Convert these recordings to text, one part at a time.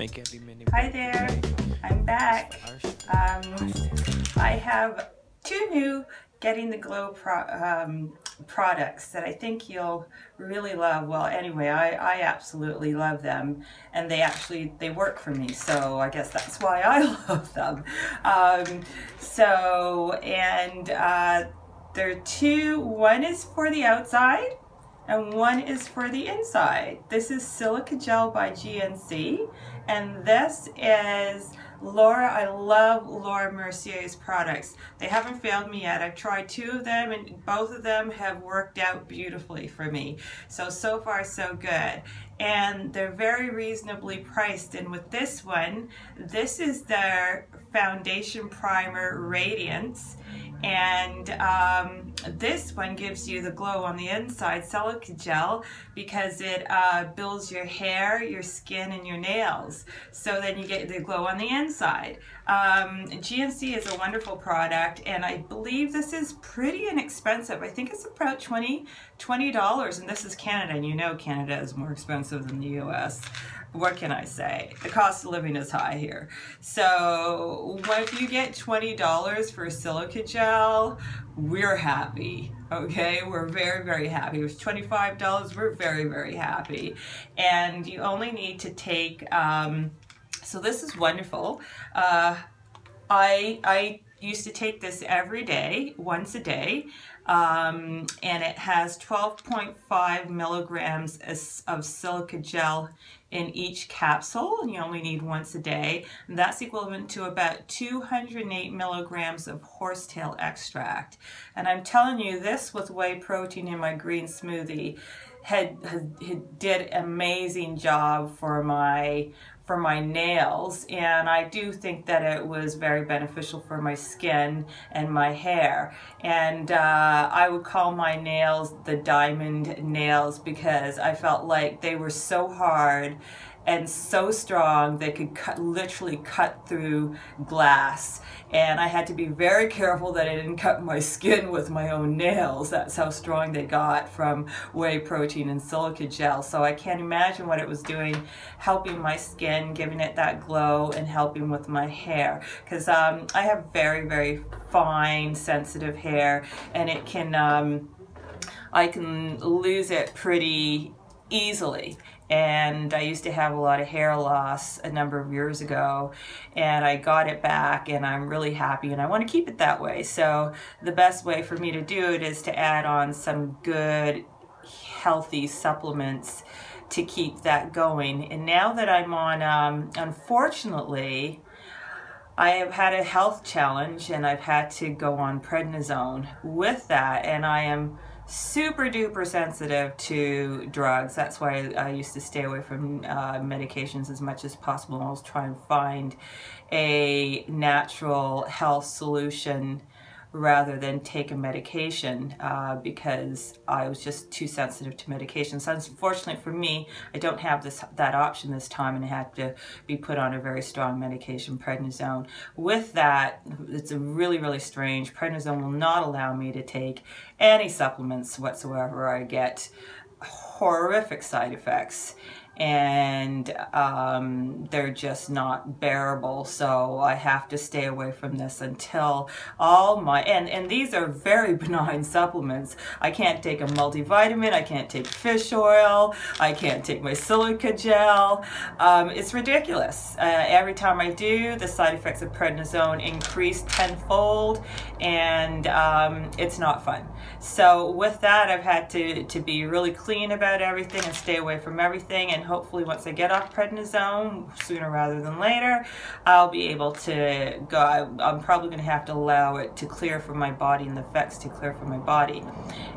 Hi there, I'm back. I have two new Getting the Glow products that I think you'll really love. Well, anyway, I absolutely love them, and they work for me, so I guess that's why I love them. There are two. One is for the outside and one is for the inside. This is Silica Gel by GNC, and this is Laura. I love Laura Mercier's products. They haven't failed me yet. I've tried two of them and both of them have worked out beautifully for me. So far so good. And they're very reasonably priced. And with this one, this is their Foundation Primer Radiance. And this one gives you the glow on the inside, Silica Gel, because it builds your hair, your skin, and your nails. So then you get the glow on the inside. GNC is a wonderful product, and I believe this is pretty inexpensive. I think it's about $20, and this is Canada, and you know Canada is more expensive than the US. What can I say? The cost of living is high here. So if you get $20 for Silica Gel, we're happy. Okay, we're very, very happy. It was $25, we're very, very happy. And you only need to take, so this is wonderful. I used to take this every day, once a day, and it has 12.5 milligrams of silica gel in each capsule, and you only need once a day. And that's equivalent to about 208 milligrams of horsetail extract. And I'm telling you, this with whey protein in my green smoothie did an amazing job for my nails, and I do think that it was very beneficial for my skin and my hair. And I would call my nails the diamond nails because I felt like they were so hard and so strong they could literally cut through glass. And I had to be very careful that I didn't cut my skin with my own nails. That's how strong they got from whey protein and silica gel. So I can't imagine what it was doing, helping my skin, giving it that glow, and helping with my hair. Because I have very, very fine, sensitive hair, and it can, I can lose it pretty easily. And I used to have a lot of hair loss a number of years ago, and I got it back, and I'm really happy, and I want to keep it that way. So the best way for me to do it is to add on some good healthy supplements to keep that going. And now that I'm on, unfortunately, I have had a health challenge, and I've had to go on prednisone with that, and I am super duper sensitive to drugs. That's why I used to stay away from medications as much as possible. I was trying to find a natural health solution rather than take a medication because I was just too sensitive to medications. So unfortunately for me, I don't have that option this time, and I had to be put on a very strong medication, prednisone. With that, it's really, really strange. Prednisone will not allow me to take any supplements whatsoever. I get horrific side effects, and they're just not bearable. So I have to stay away from this until all my, and these are very benign supplements. I can't take a multivitamin, I can't take fish oil, I can't take my silica gel. It's ridiculous. Every time I do, the side effects of prednisone increase tenfold, and it's not fun. So with that, I've had to be really clean about everything and stay away from everything, and hopefully once I get off prednisone, sooner rather than later, I'll be able to go. I'm probably going to have to allow it to clear from my body, and the effects to clear from my body,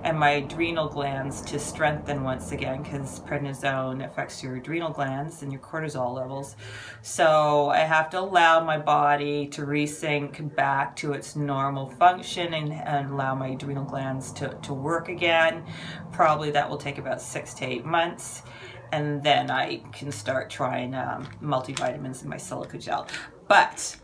and my adrenal glands to strengthen once again, because prednisone affects your adrenal glands and your cortisol levels. So I have to allow my body to resync back to its normal function and allow my adrenal glands to work again. Probably that will take about 6 to 8 months. And then I can start trying multivitamins in my silica gel. But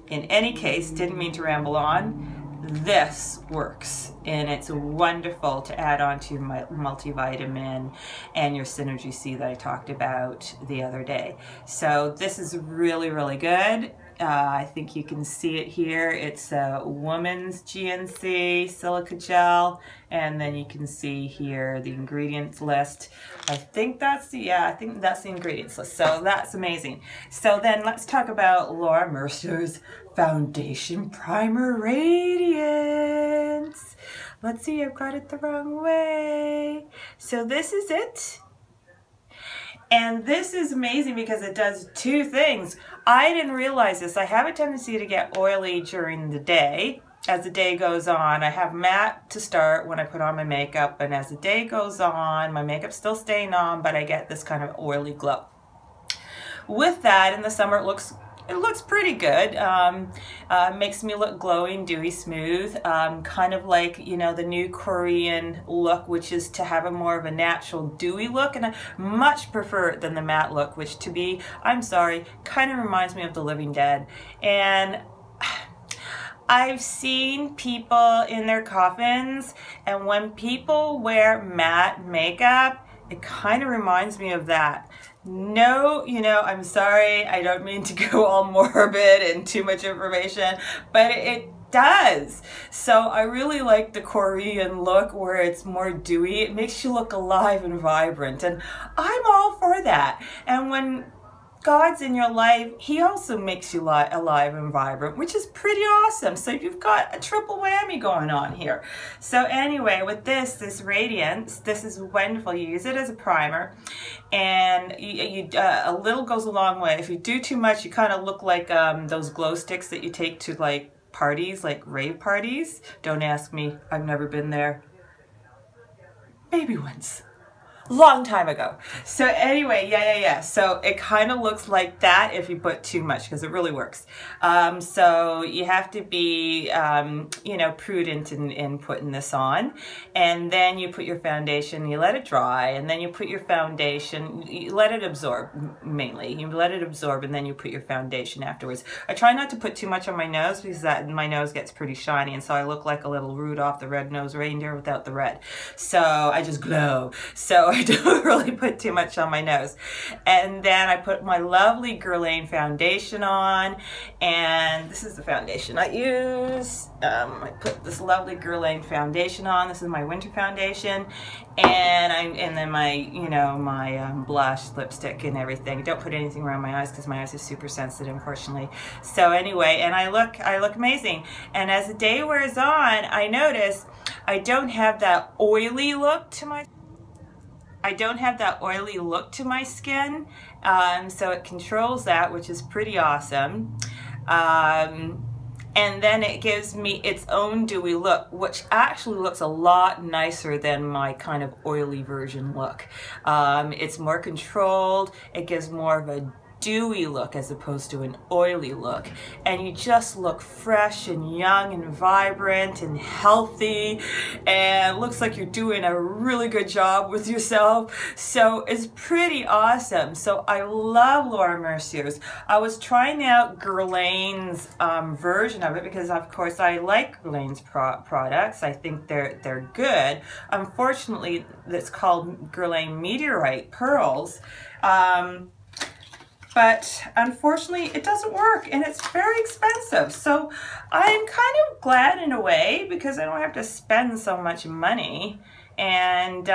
in any case, didn't mean to ramble on. this works, and it's wonderful to add on to my multivitamin and your Synergy C that I talked about the other day. So this is really, really good. I think you can see it here. It's a woman's GNC silica gel, and then you can see here the ingredients list. I think that's the ingredients list. So that's amazing. So then let's talk about Laura Mercier's Foundation Primer Radiance. Let's see, I've got it the wrong way. So this is it. And this is amazing because it does two things. I didn't realize this. I have a tendency to get oily during the day. As the day goes on, I have matte to start when I put on my makeup, and as the day goes on, my makeup's still staying on, but I get this kind of oily glow. With that, in the summer, it looks pretty good. Makes me look glowing, dewy, smooth, kind of like, you know, the new Korean look, which is to have a more of a natural dewy look, and I much prefer it than the matte look, which to be, I'm sorry, kind of reminds me of The Living Dead. And I've seen people in their coffins, and when people wear matte makeup, it kind of reminds me of that. No, you know, I'm sorry, I don't mean to go all morbid and too much information, but it does. So I really like the Korean look where it's more dewy. It makes you look alive and vibrant, and I'm all for that. And when God's in your life, he also makes you alive and vibrant, which is pretty awesome. So you've got a triple whammy going on here. So anyway, with this Radiance, this is wonderful. You use it as a primer, and a little goes a long way. If you do too much, you kind of look like those glow sticks that you take to like parties, like rave parties. Don't ask me, I've never been there. Maybe once. Long time ago. So anyway, yeah. So it kind of looks like that if you put too much, because it really works. So you have to be, you know, prudent in putting this on. And then you put your foundation, you let it dry, and then you put your foundation, you let it absorb mainly. You let it absorb, and then you put your foundation afterwards. I try not to put too much on my nose because my nose gets pretty shiny, and so I look like a little Rudolph the Red-Nosed Reindeer without the red. So I just glow. So I don't really put too much on my nose. And then I put my lovely Guerlain foundation on, and this is the foundation I use. I put this lovely Guerlain foundation on. This is my winter foundation, and then my, you know, my blush, lipstick, and everything. Don't put anything around my eyes because my eyes are super sensitive, unfortunately. So anyway, and I look amazing. And as the day wears on, I notice I don't have that oily look to my skin, so it controls that, which is pretty awesome. And then it gives me its own dewy look, which actually looks a lot nicer than my kind of oily version look. It's more controlled, it gives more of a dewy look as opposed to an oily look, and you just look fresh and young and vibrant and healthy, and it looks like you're doing a really good job with yourself. So it's pretty awesome. So I love Laura Mercier's. I was trying out Guerlain's version of it because of course I like Guerlain's products. I think they're good. Unfortunately, it's called Guerlain Meteorite Pearls. But unfortunately, it doesn't work, and it's very expensive. So I'm kind of glad in a way because I don't have to spend so much money. And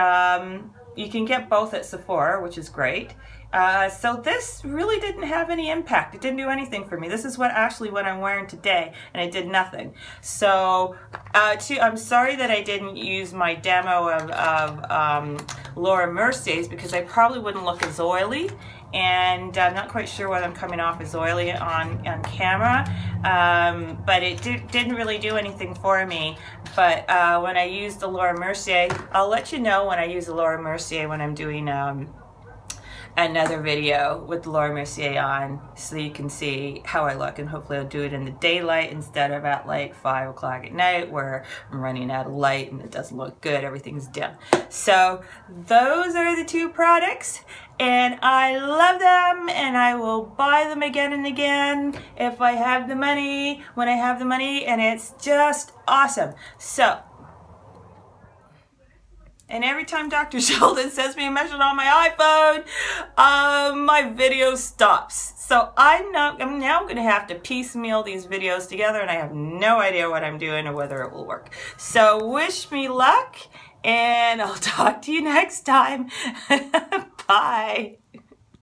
you can get both at Sephora, which is great. So this really didn't have any impact. It didn't do anything for me. This is what I'm wearing today, and it did nothing. So I'm sorry that I didn't use my demo of Laura Mercier's because I probably wouldn't look as oily. And I'm not quite sure whether I'm coming off as oily on camera, but it didn't really do anything for me. But when I used the Laura Mercier, I'll let you know when I use the Laura Mercier when I'm doing another video with Laura Mercier on so you can see how I look, and hopefully I'll do it in the daylight instead of at like 5 o'clock at night where I'm running out of light and it doesn't look good, everything's dim. So those are the two products, and I love them, and I will buy them again and again if I have the money, when I have the money, and it's just awesome. So, and every time Dr. Sheldon sends me a message on my iPhone, my video stops. So I'm now going to have to piecemeal these videos together, and I have no idea what I'm doing or whether it will work. So wish me luck, and I'll talk to you next time. Bye.